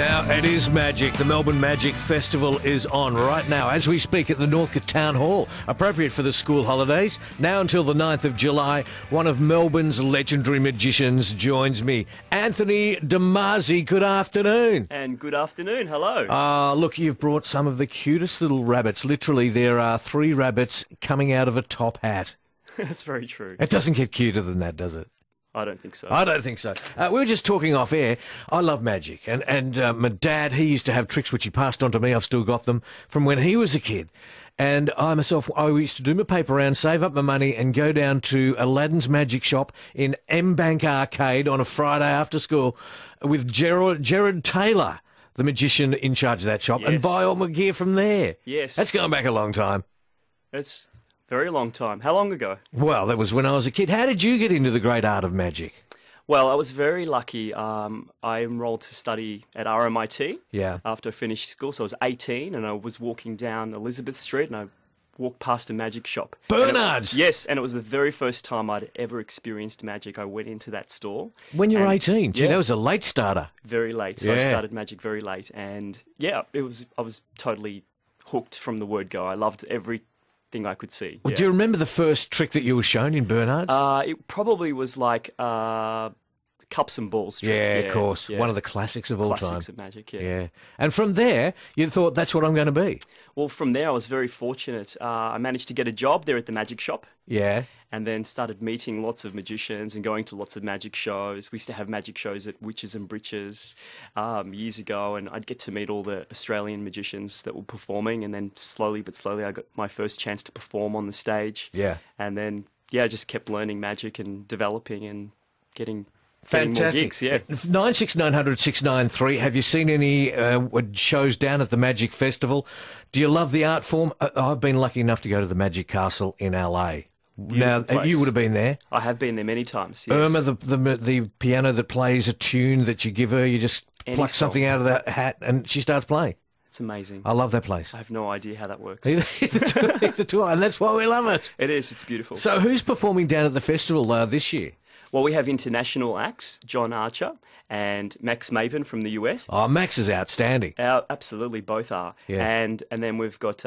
Now, it is magic. The Melbourne Magic Festival is on right now as we speak at the Northcote Town Hall, appropriate for the school holidays. Now until the 9th of July, one of Melbourne's legendary magicians joins me. Anthony De Masi, good afternoon. And good afternoon, hello. Look, you've brought some of the cutest little rabbits. Literally, there are 3 rabbits coming out of a top hat. That's very true. It doesn't get cuter than that, does it? I don't think so. I don't think so. We were just talking off air. I love magic. And my dad, he used to have tricks which he passed on to me. I've still got them from when he was a kid. And I used to do my paper round, save up my money and go down to Aladdin's Magic Shop in M-Bank Arcade on a Friday after school with Gerard Taylor, the magician in charge of that shop, and buy all my gear from there. Yes. That's going back a long time. It's a very long time. How long ago? Well, that was when I was a kid. How did you get into the great art of magic? Well, I was very lucky. I enrolled to study at RMIT after I finished school. So I was 18 and I was walking down Elizabeth Street and I walked past a magic shop. Bernard's? Yes, and it was the very first time I'd ever experienced magic. I went into that store. When you were 18? Gee, that was a late starter. Very late. So I started magic very late. And I was totally hooked from the word go. I loved everything I could see. Well, do you remember the first trick that you were shown in Bernard's? It probably was like cups and balls trick. Yeah, of course. One of the classics of all time. Classics of magic, yeah. And from there, you thought, that's what I'm going to be. Well, from there, I was very fortunate. I managed to get a job there at the magic shop. Yeah. And then started meeting lots of magicians and going to lots of magic shows. We used to have magic shows at Witches and Britches years ago, and I'd get to meet all the Australian magicians that were performing, and then slowly but slowly I got my first chance to perform on the stage. Yeah. And then, I just kept learning magic and developing and getting more gigs, 96900 693. Have you seen any shows down at the Magic Festival? Do you love the art form? I've been lucky enough to go to the Magic Castle in LA. Now, you would have been there. I have been there many times, yes. Irma, the piano that plays a tune that you give her, you just pluck something out of that hat and she starts playing. It's amazing. I love that place. I have no idea how that works. Either do I, and that's why we love it. It is, it's beautiful. So who's performing down at the festival this year? Well, we have international acts, John Archer and Max Maven from the US. Oh, Max is outstanding. Absolutely, both are. Yeah. And then we've got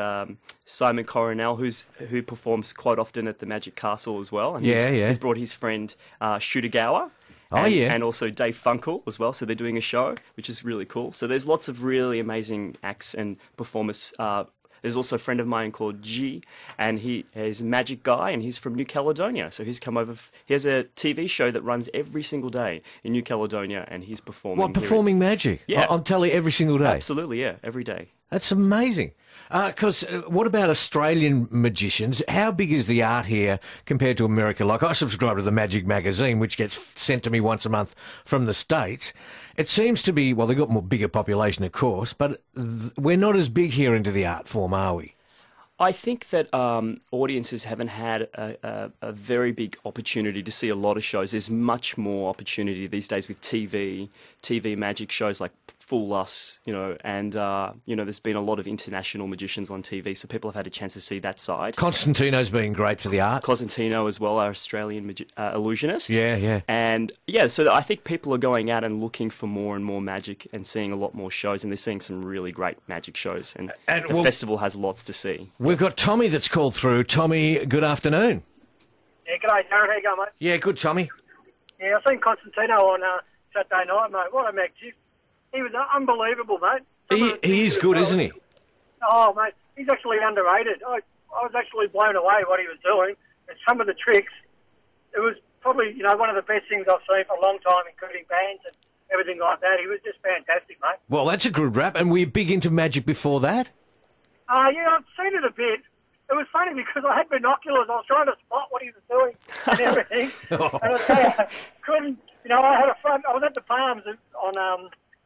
Simon Coronel, who performs quite often at the Magic Castle as well. And he's brought his friend Shutagawa. And also Dave Funkel as well. So they're doing a show, which is really cool. So there's lots of really amazing acts and performers. There's also a friend of mine called G, and he is a magic guy, and he's from New Caledonia. So he's come over. He has a TV show that runs every single day in New Caledonia, and he's performing. What, performing magic? Yeah. On telly every single day? Absolutely, yeah, every day. That's amazing. Because what about Australian magicians? How big is the art here compared to America? Like, I subscribe to the Magic magazine, which gets sent to me once a month from the States. It seems to be, well, they've got bigger population, of course, but we're not as big here into the art form, are we? I think that audiences haven't had a very big opportunity to see a lot of shows. There's much more opportunity these days with TV magic shows like Fool Us, and there's been a lot of international magicians on TV, so people have had a chance to see that side. Constantino's been great for the art. Cosentino as well, our Australian illusionist. Yeah. And so I think people are going out and looking for more and more magic and seeing a lot more shows, and they're seeing some really great magic shows, and the festival has lots to see. We've got Tommy that's called through. Tommy, good afternoon. Yeah, g'day, Darren. How you going, mate? Yeah, good, Tommy. Yeah, I seen Constantino on Saturday night, mate. What a magic. He was unbelievable, mate. He is good, isn't he? Oh, mate, he's actually underrated. I was actually blown away what he was doing. And some of the tricks, it was probably, one of the best things I've seen for a long time, including bands and everything like that. He was just fantastic, mate. Well, that's a good rap. And were you big into magic before that? Yeah, I've seen it a bit. It was funny because I had binoculars. I was trying to spot what he was doing and everything. And I couldn't, I was at the Palms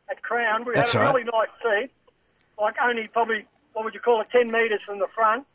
at Crown. We had a really nice seat, like only probably, 10 metres from the front.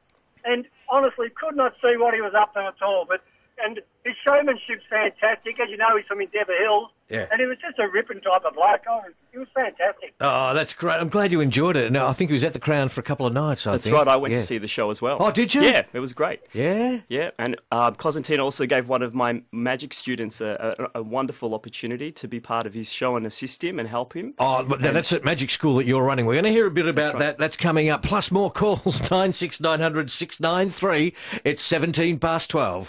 And honestly, could not see what he was up to at all. But and his showmanship's fantastic. As you know, he's from Endeavour Hills. Yeah. And he was just a ripping type of bloke. Oh, he was fantastic. Oh, that's great. I'm glad you enjoyed it. No, I think he was at the Crown for a couple of nights, That's right. I went to see the show as well. Oh, did you? Yeah, it was great. Yeah? Yeah, and Constantine also gave one of my magic students a wonderful opportunity to be part of his show and assist him and help him. Oh, but that's at Magic School that you're running. We're going to hear a bit about that. That's coming up. Plus more calls, 96900 693. It's 12.